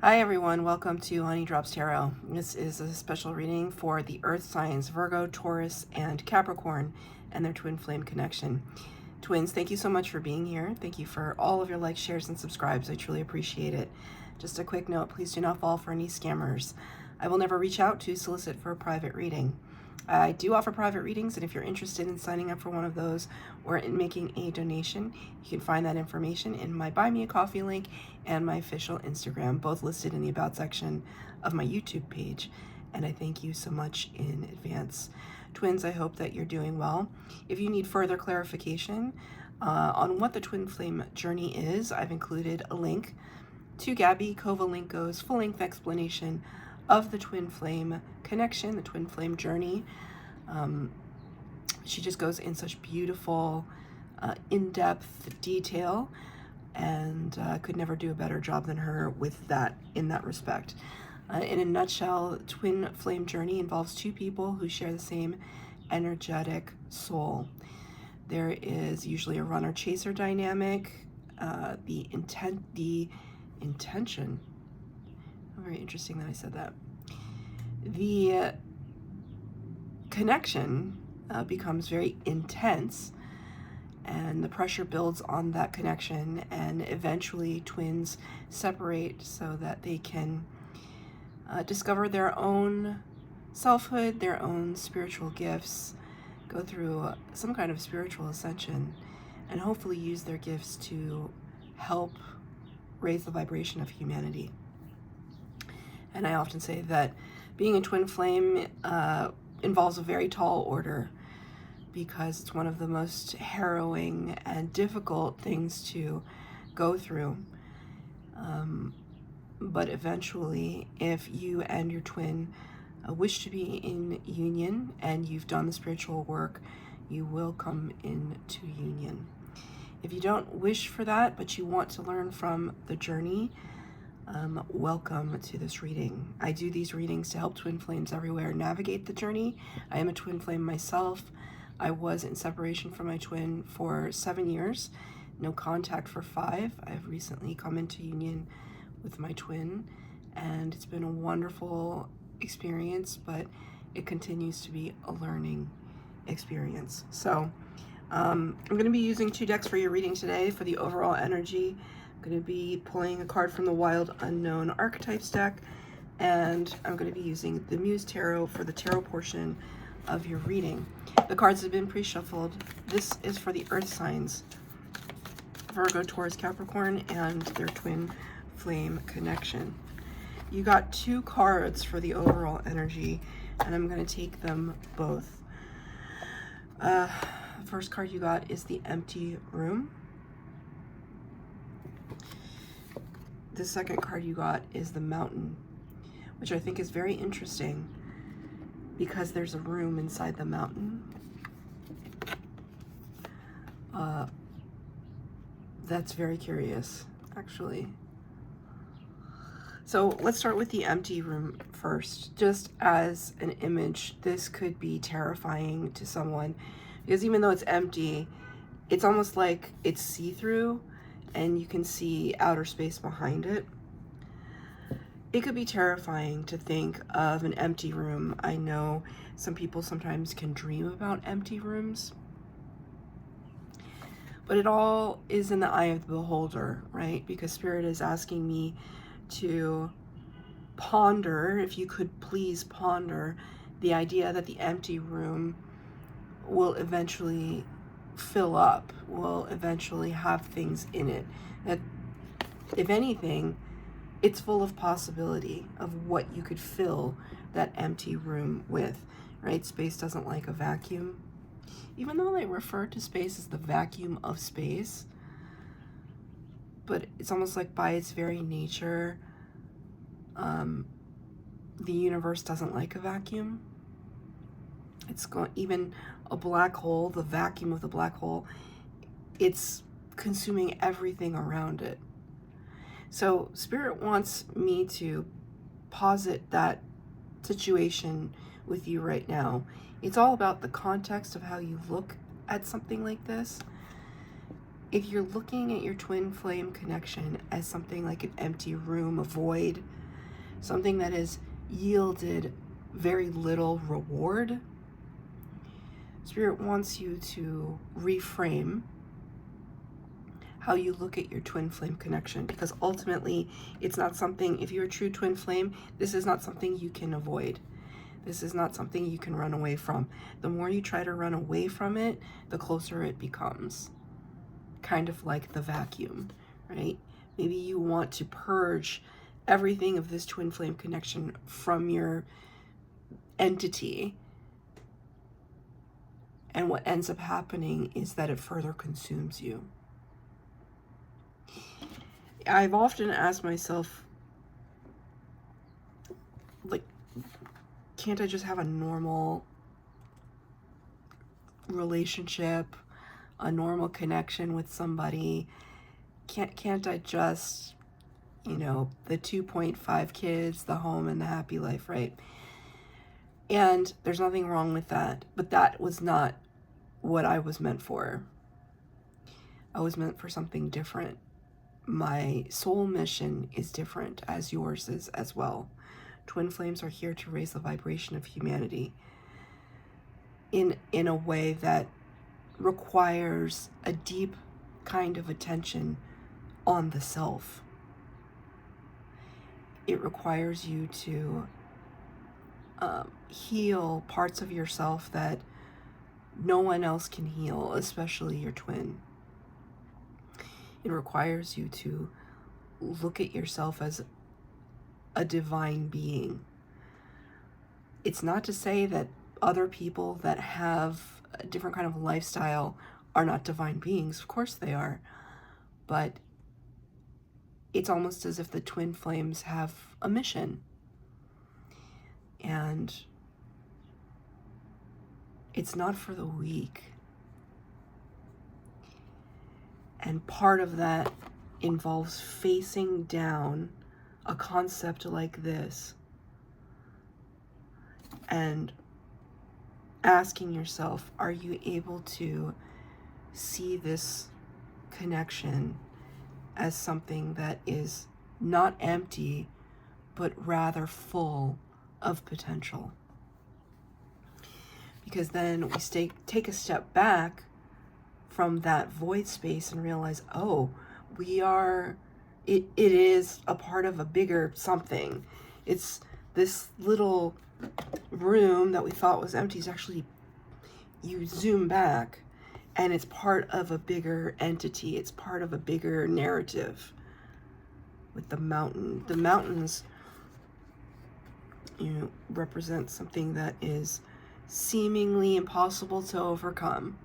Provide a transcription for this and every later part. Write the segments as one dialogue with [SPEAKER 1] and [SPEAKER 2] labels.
[SPEAKER 1] Hi everyone, welcome to Honey Drops Tarot. This is a special reading for the Earth signs Virgo, Taurus, and Capricorn and their twin flame connection. Twins, thank you so much for being here. Thank you for all of your likes, shares, and subscribes. I truly appreciate it. Just a quick note, please do not fall for any scammers. I will never reach out to solicit for a private reading. I do offer private readings, and if you're interested in signing up for one of those or in making a donation, you can find that information in my Buy Me a Coffee link and my official Instagram, both listed in the About section of my YouTube page. And I thank you so much in advance. Twins, I hope that you're doing well. If you need further clarification on what the twin flame journey is, I've included a link to Gabi Kovalenko's full-length explanation of the twin flame connection, the twin flame journey. She just goes in such beautiful, in-depth detail, and could never do a better job than her with that, in that respect. In a nutshell, twin flame journey involves two people who share the same energetic soul. There is usually a runner-chaser dynamic. The intention. Very interesting that I said that. The connection becomes very intense, and the pressure builds on that connection, and eventually twins separate so that they can discover their own selfhood, their own spiritual gifts, go through some kind of spiritual ascension, and hopefully use their gifts to help raise the vibration of humanity. And I often say that being a twin flame involves a very tall order, because it's one of the most harrowing and difficult things to go through. But eventually, if you and your twin wish to be in union and you've done the spiritual work, you will come into union. If you don't wish for that, but you want to learn from the journey, welcome to this reading. I do these readings to help twin flames everywhere navigate the journey. I am a twin flame myself. I was in separation from my twin for 7 years, no contact for 5. I've recently come into union with my twin, and it's been a wonderful experience, but it continues to be a learning experience. So I'm going to be using 2 decks for your reading today for the overall energy. I'm going to be pulling a card from the Wild Unknown Archetypes deck, and I'm going to be using the Muse Tarot for the tarot portion of your reading. The cards have been pre-shuffled. This is for the Earth signs, Virgo, Taurus, Capricorn, and their twin flame connection. You got 2 cards for the overall energy, and I'm going to take them both. First card you got is the Empty Room. The second card you got is the Mountain, which I think is very interesting because there's a room inside the mountain. That's very curious, actually. So let's start with the empty room first. Just as an image, this could be terrifying to someone, because even though it's empty, it's almost like it's see-through and you can see outer space behind it. It could be terrifying to think of an empty room. I know some people sometimes can dream about empty rooms, but it all is in the eye of the beholder, right? Because Spirit is asking me to ponder, if you could please ponder, the idea that the empty room will eventually fill up, will eventually have things in it. That, if anything, it's full of possibility of what you could fill that empty room with, right? Space doesn't like a vacuum. Even though they refer to space as the vacuum of space, but it's almost like by its very nature, the universe doesn't like a vacuum. It's going, even a black hole, the vacuum of the black hole, it's consuming everything around it. So Spirit wants me to posit that situation with you right now. It's all about the context of how you look at something like this. if you're looking at your twin flame connection as something like an empty room, a void, something that has yielded very little reward, Spirit wants you to reframe how you look at your twin flame connection, because ultimately it's not something, if you're a true twin flame, this is not something you can avoid. This is not something you can run away from. The more you try to run away from it, the closer it becomes. Kind of like the vacuum, right? Maybe you want to purge everything of this twin flame connection from your entity. And what ends up happening is that it further consumes you. I've often asked myself, like, can't I just have a normal relationship, a normal connection with somebody? Can't I just, you know, the 2.5 kids, the home, and the happy life, right? And there's nothing wrong with that, but that was not what I was meant for. I was meant for something different. My soul mission is different, as yours is as well. Twin flames are here to raise the vibration of humanity in a way that requires a deep kind of attention on the self. It requires you to heal parts of yourself that no one else can heal, especially your twin. It requires you to look at yourself as a divine being. It's not to say that other people that have a different kind of lifestyle are not divine beings. Of course they are. But it's almost as if the twin flames have a mission. And it's not for the weak. And part of that involves facing down a concept like this and asking yourself, are you able to see this connection as something that is not empty, but rather full of potential? Because then we take a step back from that void space and realize, oh, it is a part of a bigger something. It's this little room that we thought was empty is actually, you zoom back and it's part of a bigger entity. It's part of a bigger narrative with the mountain. The mountains, represent something that is seemingly impossible to overcome.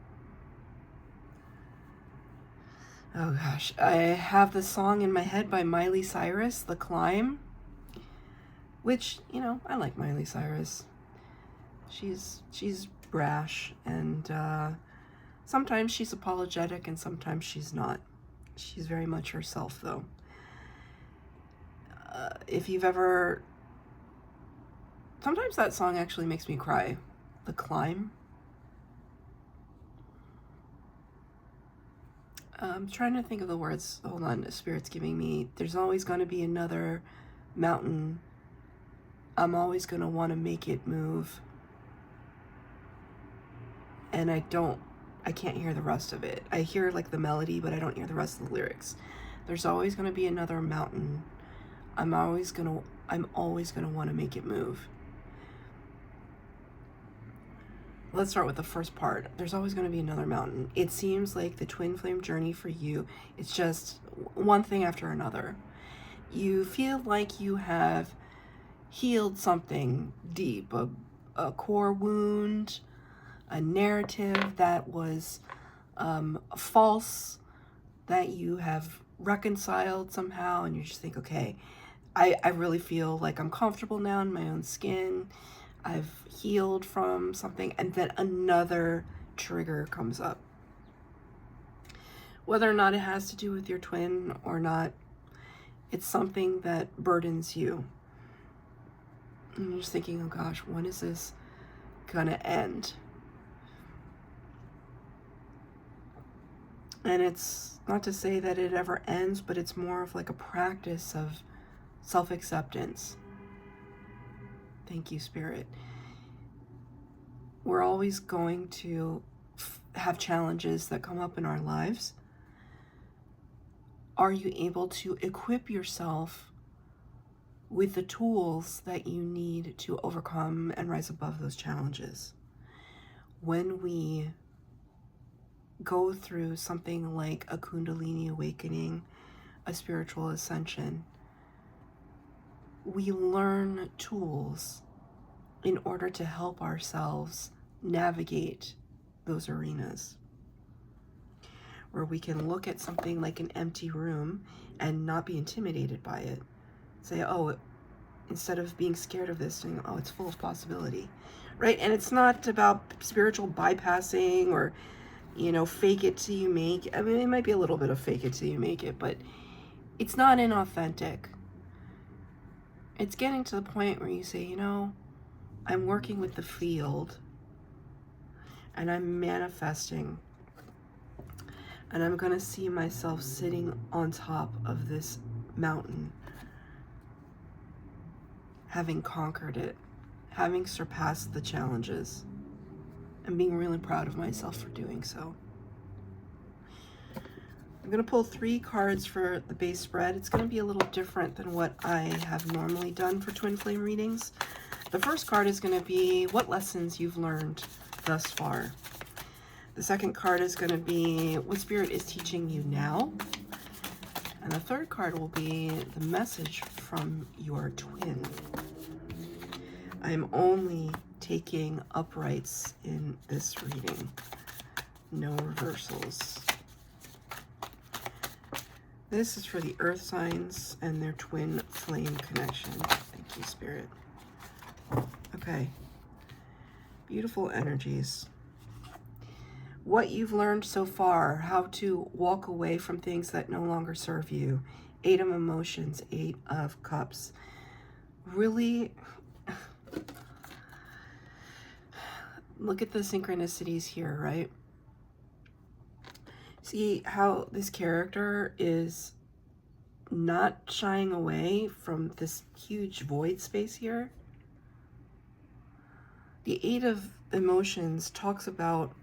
[SPEAKER 1] Oh gosh, I have the song in my head by Miley Cyrus, The Climb, which, I like Miley Cyrus. She's brash, and sometimes she's apologetic and sometimes she's not. She's very much herself, though. If you've ever... Sometimes that song actually makes me cry. The Climb. I'm trying to think of the words. Hold on, the Spirit's giving me. There's always going to be another mountain. I'm always going to want to make it move. And I can't hear the rest of it. I hear like the melody, but I don't hear the rest of the lyrics. There's always going to be another mountain. I'm always going to want to make it move. Let's start with the first part. There's always going to be another mountain. It seems like the twin flame journey for you, it's just one thing after another. You feel like you have healed something deep, a core wound, a narrative that was false, that you have reconciled somehow, and you just think, okay, I really feel like I'm comfortable now in my own skin. I've healed from something, and then another trigger comes up. Whether or not it has to do with your twin or not, it's something that burdens you. And you're just thinking, oh gosh, when is this gonna end? And it's not to say that it ever ends, but it's more of like a practice of self-acceptance. Thank you, Spirit. We're always going to have challenges that come up in our lives. Are you able to equip yourself with the tools that you need to overcome and rise above those challenges? When we go through something like a Kundalini awakening, a spiritual ascension, we learn tools in order to help ourselves navigate those arenas, where we can look at something like an empty room and not be intimidated by it. Say, oh, instead of being scared of this, saying, oh, it's full of possibility, right? And it's not about spiritual bypassing or, fake it till you make it. I mean, it might be a little bit of fake it till you make it, but it's not inauthentic. It's getting to the point where you say, I'm working with the field and I'm manifesting, and I'm going to see myself sitting on top of this mountain, having conquered it, having surpassed the challenges, and being really proud of myself for doing so. I'm going to pull 3 cards for the base spread. It's going to be a little different than what I have normally done for twin flame readings. The first card is going to be what lessons you've learned thus far. The second card is going to be what Spirit is teaching you now. And the third card will be the message from your twin. I'm only taking uprights in this reading, no reversals. This is for the earth signs and their twin flame connection. Thank you, Spirit. Okay. Beautiful energies. What you've learned so far, how to walk away from things that no longer serve you. 8 of emotions, 8 of cups. Really, look at the synchronicities here, right? See how this character is not shying away from this huge void space here? The 8 of emotions talks about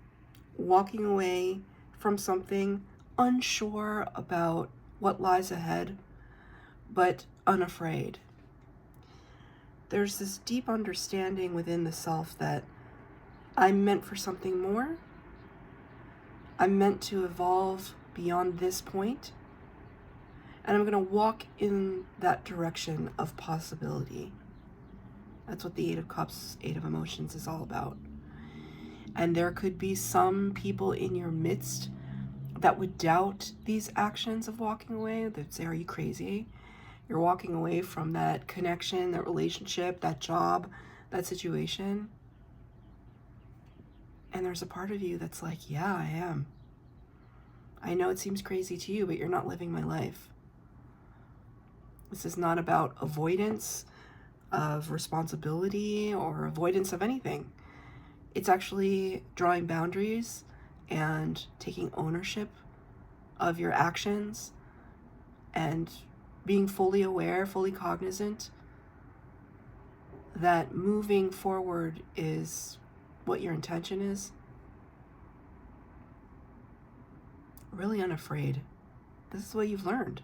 [SPEAKER 1] walking away from something, unsure about what lies ahead, but unafraid. There's this deep understanding within the self that I'm meant for something more. I'm meant to evolve beyond this point, and I'm going to walk in that direction of possibility. That's what the 8 of Cups, 8 of Emotions is all about. And there could be some people in your midst that would doubt these actions of walking away. They'd say, are you crazy? You're walking away from that connection, that relationship, that job, that situation. And there's a part of you that's like, yeah, I am. I know it seems crazy to you, but you're not living my life. This is not about avoidance of responsibility or avoidance of anything. It's actually drawing boundaries and taking ownership of your actions and being fully aware, fully cognizant that moving forward is what your intention is. Really unafraid. This is what you've learned.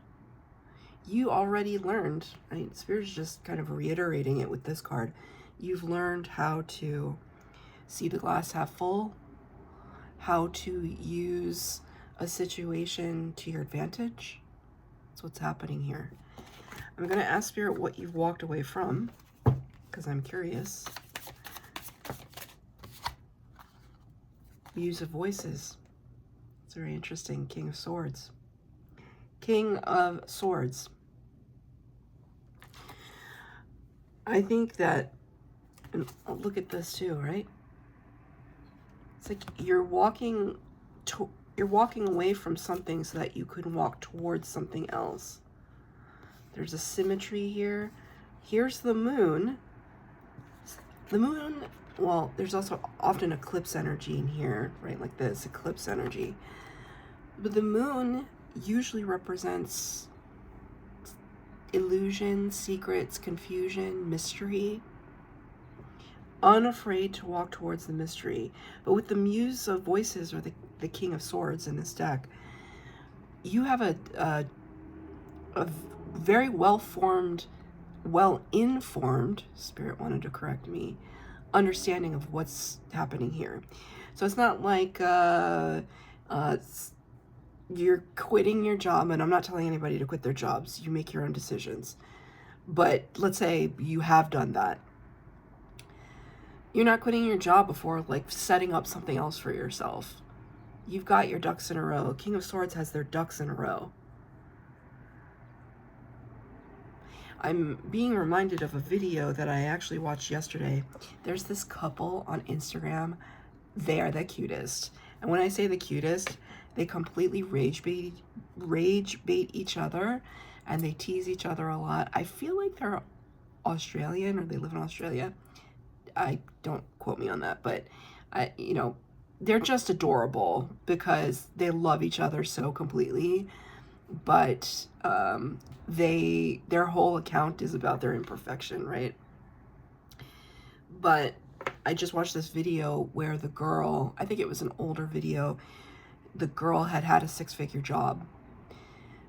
[SPEAKER 1] You already learned, right? Spirit's just kind of reiterating it with this card. You've learned how to see the glass half full, how to use a situation to your advantage. That's what's happening here. I'm going to ask Spirit what you've walked away from, because I'm curious. Use of voices. It's very interesting. King of Swords. King of Swords. I think that, and look at this too, right? It's like you're walking away from something so that you can walk towards something else. There's a symmetry here. Here's the moon. The moon, well, there's also often eclipse energy in here, right? Like this, eclipse energy. But the moon usually represents illusion, secrets, confusion, mystery. Unafraid to walk towards the mystery. But with the Muse of Voices, or the King of Swords in this deck, you have a very well-formed, well-informed, Spirit wanted to correct me, understanding of what's happening here. So it's not like you're quitting your job, and I'm not telling anybody to quit their jobs. You make your own decisions. But let's say you have done that. You're not quitting your job before like setting up something else for yourself. You've got your ducks in a row. King of Swords has their ducks in a row. I'm being reminded of a video that I actually watched yesterday. There's this couple on Instagram. They are the cutest. And when I say the cutest, they completely rage bait each other, and they tease each other a lot. I feel like they're Australian, or they live in Australia. I don't quote me on that, but they're just adorable because they love each other so completely. But their whole account is about their imperfection, right? But I just watched this video where the girl, I think it was an older video, the girl had a 6-figure job.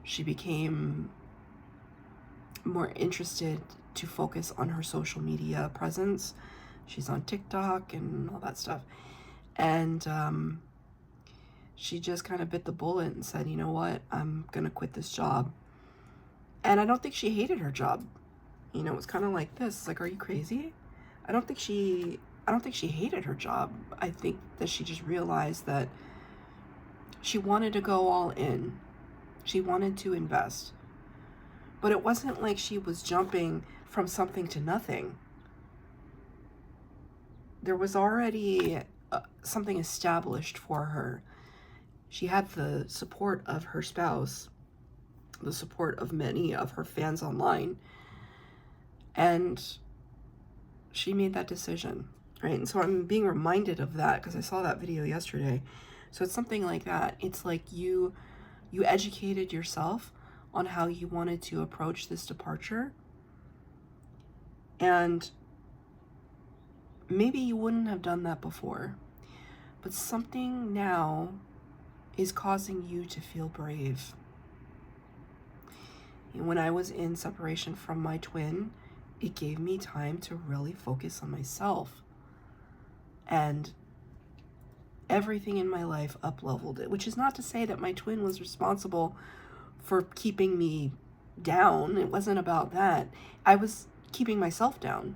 [SPEAKER 1] She became more interested to focus on her social media presence. She's on TikTok and all that stuff. And she just kind of bit the bullet and said, you know what, I'm going to quit this job. And I don't think she hated her job. It was kind of like this. It's like, are you crazy? I don't think she hated her job. I think that she just realized that she wanted to go all in. She wanted to invest. But it wasn't like she was jumping from something to nothing. There was already something established for her. She had the support of her spouse, the support of many of her fans online, and she made that decision, right? And so I'm being reminded of that because I saw that video yesterday. So it's something like that. It's like you educated yourself on how you wanted to approach this departure, and maybe you wouldn't have done that before, but something now is causing you to feel brave. And when I was in separation from my twin, it gave me time to really focus on myself. And everything in my life up-leveled it, which is not to say that my twin was responsible for keeping me down. It wasn't about that. I was keeping myself down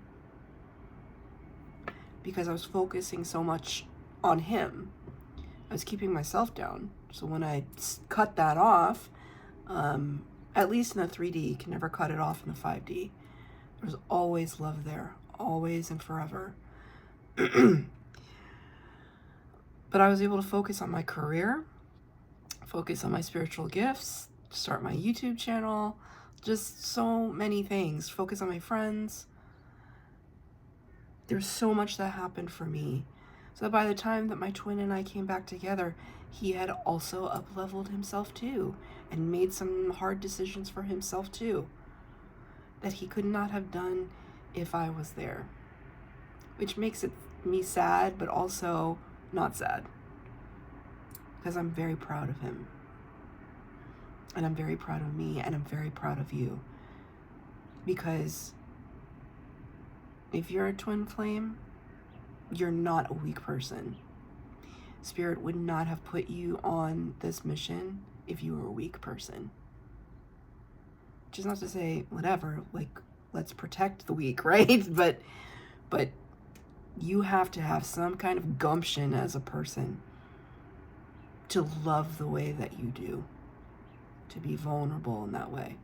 [SPEAKER 1] because I was focusing so much on him. I was keeping myself down. So when I cut that off, at least in the 3D, you can never cut it off in the 5D. There's always love there, always and forever. But I was able to focus on my career, focus on my spiritual gifts, start my YouTube channel, just so many things, focus on my friends. There's so much that happened for me. So by the time that my twin and I came back together, he had also up-leveled himself too, and made some hard decisions for himself too, that he could not have done if I was there. Which makes me sad, but also not sad, because I'm very proud of him. And I'm very proud of me, and I'm very proud of you. Because if you're a twin flame, you're not a weak person. Spirit would not have put you on this mission if you were a weak person. Which is not to say, whatever, like, let's protect the weak, right? But you have to have some kind of gumption as a person to love the way that you do, to be vulnerable in that way.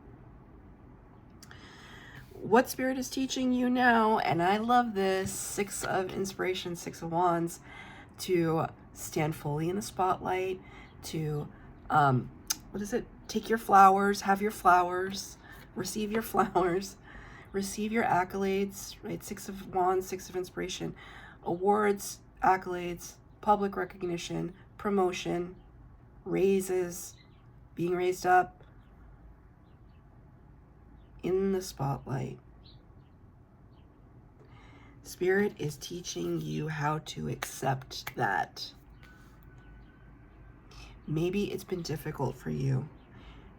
[SPEAKER 1] What Spirit is teaching you now, and I love this, 6 of Inspiration, 6 of Wands, to stand fully in the spotlight, to, take your flowers, have your flowers, receive your flowers, receive your accolades, right? 6 of Wands, 6 of Inspiration, awards, accolades, public recognition, promotion, raises, being raised up in the spotlight. Spirit is teaching you how to accept that. Maybe it's been difficult for you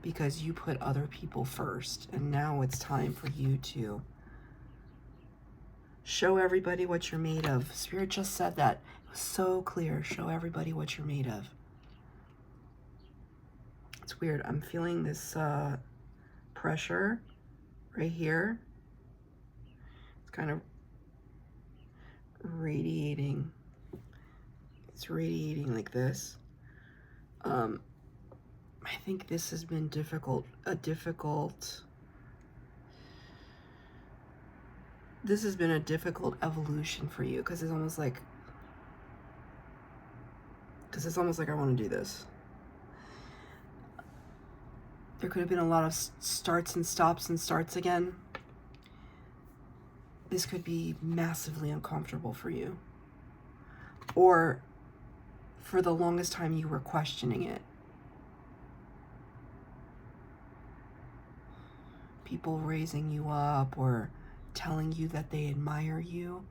[SPEAKER 1] because you put other people first, and now it's time for you to show everybody what you're made of. Spirit just said that. It was so clear. Show everybody what you're made of. It's weird. I'm feeling this pressure right here. It's kind of radiating. It's radiating like this. I think this has been difficult. This has been a difficult evolution for you, because it's almost like I want to do this. There could have been a lot of starts and stops and starts again. This could be massively uncomfortable for you. Or for the longest time you were questioning it. People raising you up or telling you that they admire you.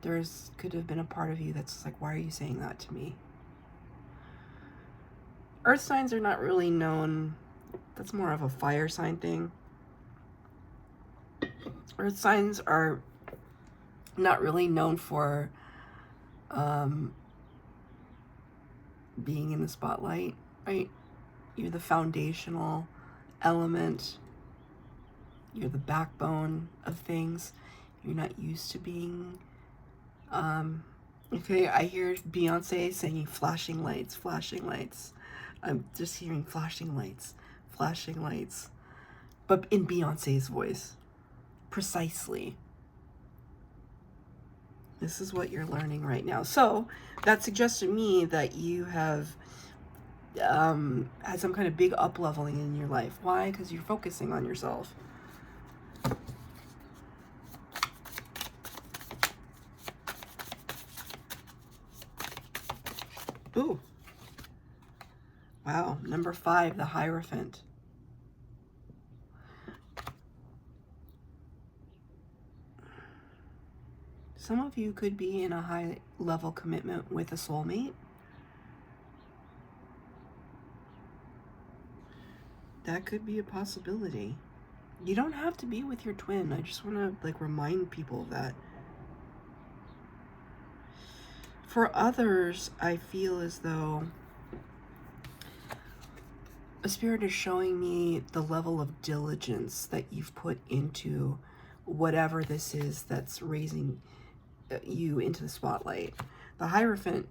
[SPEAKER 1] Could have been a part of you that's like, why are you saying that to me? Earth signs are not really known. That's more of a fire sign thing. Earth signs are not really known for being in the spotlight, right? You're the foundational element. You're the backbone of things. You're not used to being, okay, I hear Beyonce singing flashing lights, flashing lights. I'm just hearing flashing lights, but in Beyonce's voice, precisely. This is what you're learning right now. So that suggests to me that you have had some kind of big up-leveling in your life. Why? Because you're focusing on yourself. Ooh. Wow. Number 5, the Hierophant. Some of you could be in a high-level commitment with a soulmate. That could be a possibility. You don't have to be with your twin. I just want to remind people of that. For others, I feel as though a spirit is showing me the level of diligence that you've put into whatever this is that's raising you into the spotlight. The Hierophant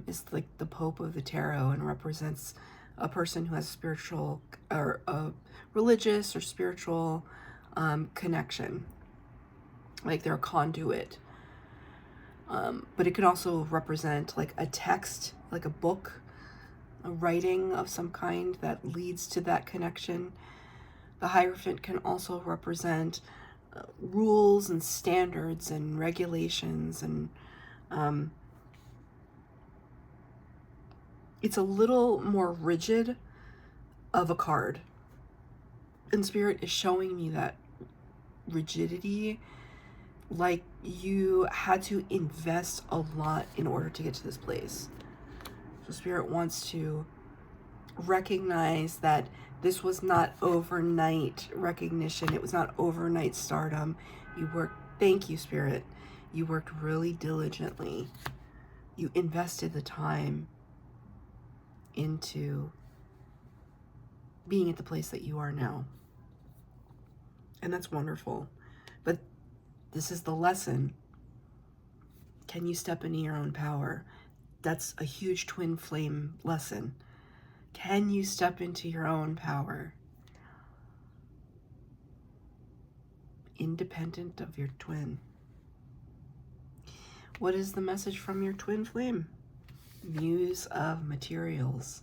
[SPEAKER 1] is like the Pope of the Tarot and represents a person who has spiritual or a religious or spiritual connection, like they're a conduit. But it could also represent like a text, like a book, a writing of some kind that leads to that connection. The Hierophant can also represent rules and standards and regulations, and it's a little more rigid of a card. And Spirit is showing me that rigidity, like you had to invest a lot in order to get to this place. So Spirit wants to recognize that this was not overnight recognition. It was not overnight stardom. You worked, thank you, Spirit. You worked really diligently. You invested the time into being at the place that you are now. And that's wonderful. But this is the lesson. Can you step into your own power? That's a huge twin flame lesson. Can you step into your own power? Independent of your twin. What is the message from your twin flame? Muse of materials.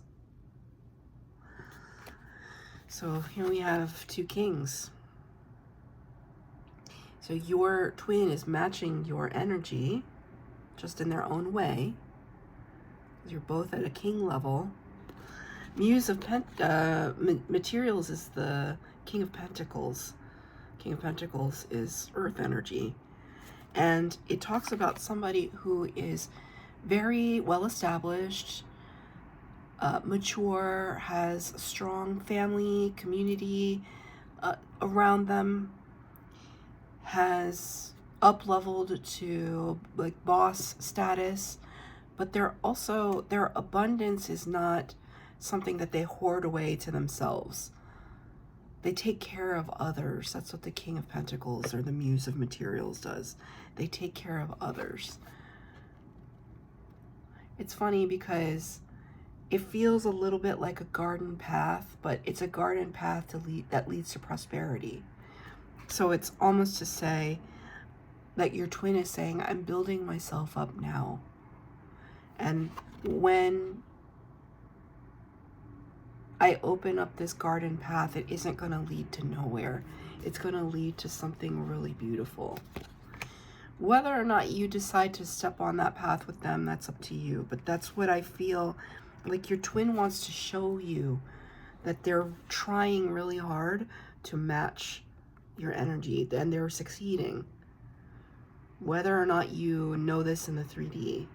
[SPEAKER 1] So here we have 2 kings. So your twin is matching your energy, just in their own way. You're both at a king level. Muse of Materials is the King of Pentacles. King of Pentacles is earth energy. And it talks about somebody who is very well established, mature, has a strong family, community around them, has up-leveled to like boss status, but their abundance is not something that they hoard away to themselves. They take care of others. That's what the King of Pentacles or the Muse of Materials does. They take care of others. It's funny because it feels a little bit like a garden path, but it's a garden path that leads to prosperity. So it's almost to say that your twin is saying, I'm building myself up now. And when I open up this garden path, it isn't going to lead to nowhere. It's going to lead to something really beautiful. Whether or not you decide to step on that path with them, that's up to you. But that's what I feel like your twin wants to show you, that they're trying really hard to match your energy, and they're succeeding. Whether or not you know this in the 3D.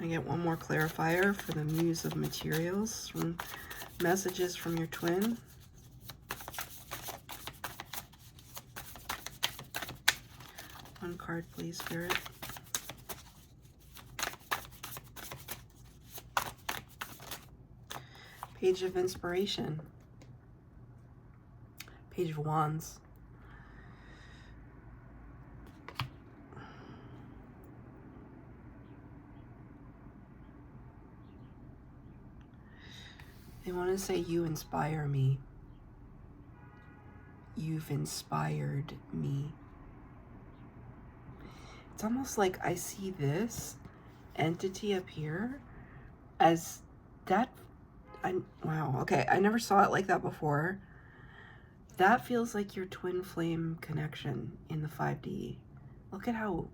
[SPEAKER 1] I get one more clarifier for the Muse of Materials. Messages from your twin. One card, please, Spirit. Page of Inspiration. Page of Wands. They want to say, you inspire me. You've inspired me. It's almost like I see this entity up here as that. Wow, okay, I never saw it like that before. That feels like your twin flame connection in the 5D. Look at how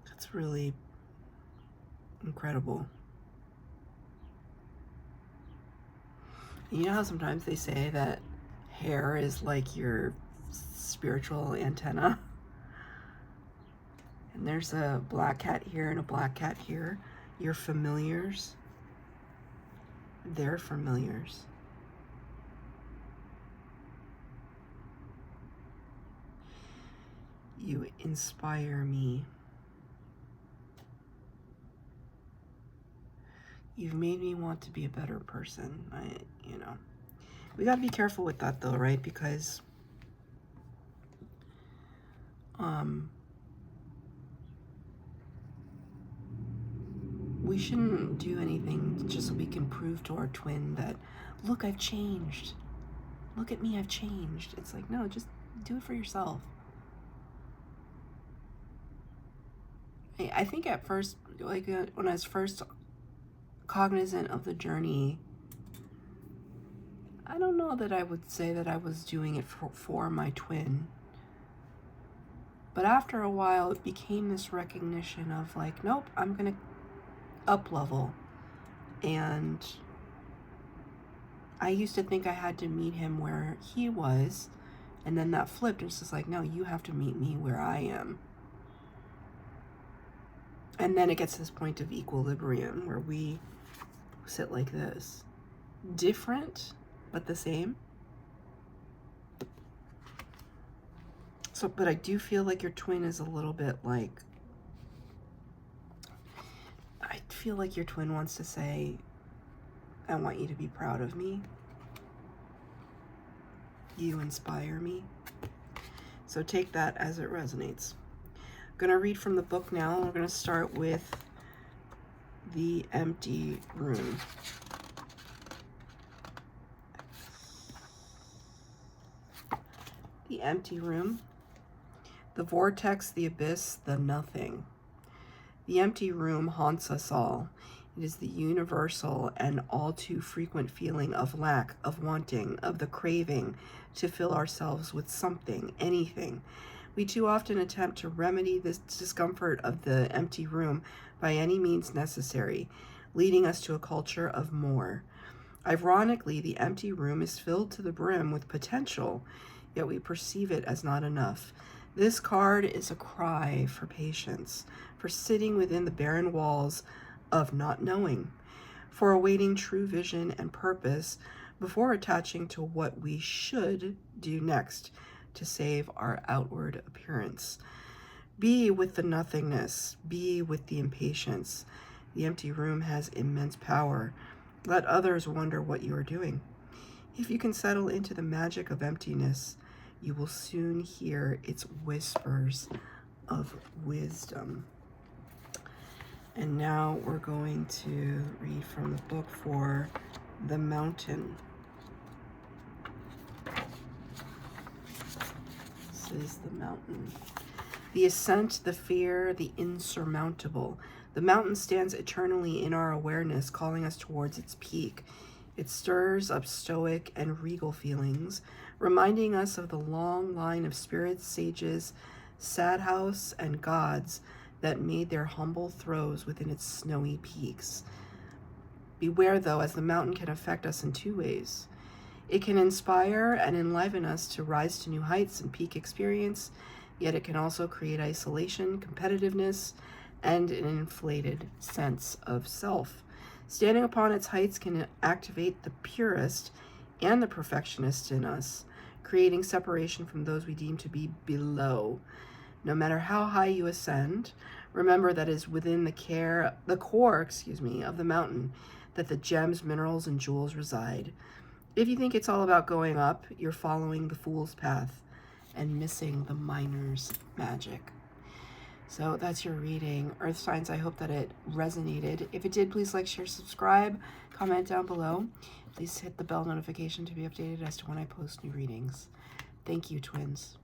[SPEAKER 1] that's really incredible. You know how sometimes they say that hair is like your spiritual antenna? And there's a black cat here and a black cat here. Your familiars, they're familiars. You inspire me. You've made me want to be a better person. You know, we got to be careful with that though, right? Because we shouldn't do anything just so we can prove to our twin that, look, I've changed. Look at me, I've changed. It's like, no, just do it for yourself. I think at first, like when I was first cognizant of the journey, I don't know that I would say that I was doing it for my twin. But after a while, it became this recognition of like, nope, I'm going to up level. And I used to think I had to meet him where he was. And then that flipped. It's just like, no, you have to meet me where I am. And then it gets to this point of equilibrium where we sit like this. Different, but the same. So, but I do feel like your twin is a little bit like, I feel like your twin wants to say, I want you to be proud of me. You inspire me. So take that as it resonates. I'm going to read from the book now. We're going to start with The Empty Room. The empty room. The vortex, the abyss, the nothing. The empty room haunts us all. It is the universal and all too frequent feeling of lack, of wanting, of the craving to fill ourselves with something, anything. We too often attempt to remedy this discomfort of the empty room by any means necessary, leading us to a culture of more. Ironically, the empty room is filled to the brim with potential, yet we perceive it as not enough. This card is a cry for patience, for sitting within the barren walls of not knowing, for awaiting true vision and purpose before attaching to what we should do next to save our outward appearance. Be with the nothingness, be with the impatience. The empty room has immense power. Let others wonder what you are doing. If you can settle into the magic of emptiness, you will soon hear its whispers of wisdom. And now we're going to read from the book for The Mountain. This is The Mountain. The ascent, the fear, the insurmountable. The mountain stands eternally in our awareness, calling us towards its peak. It stirs up stoic and regal feelings, reminding us of the long line of spirits, sages, sadhouse, and gods that made their humble throes within its snowy peaks. Beware, though, as the mountain can affect us in two ways. It can inspire and enliven us to rise to new heights and peak experience, yet it can also create isolation, competitiveness, and an inflated sense of self. Standing upon its heights can activate the purist and the perfectionist in us, creating separation from those we deem to be below. No matter how high you ascend, remember that it is within the core of the mountain that the gems, minerals, and jewels reside. If you think it's all about going up, you're following the fool's path and missing the miner's magic. So that's your reading. Earth signs, I hope that it resonated. If it did, please like, share, subscribe, comment down below. Please hit the bell notification to be updated as to when I post new readings. Thank you, twins.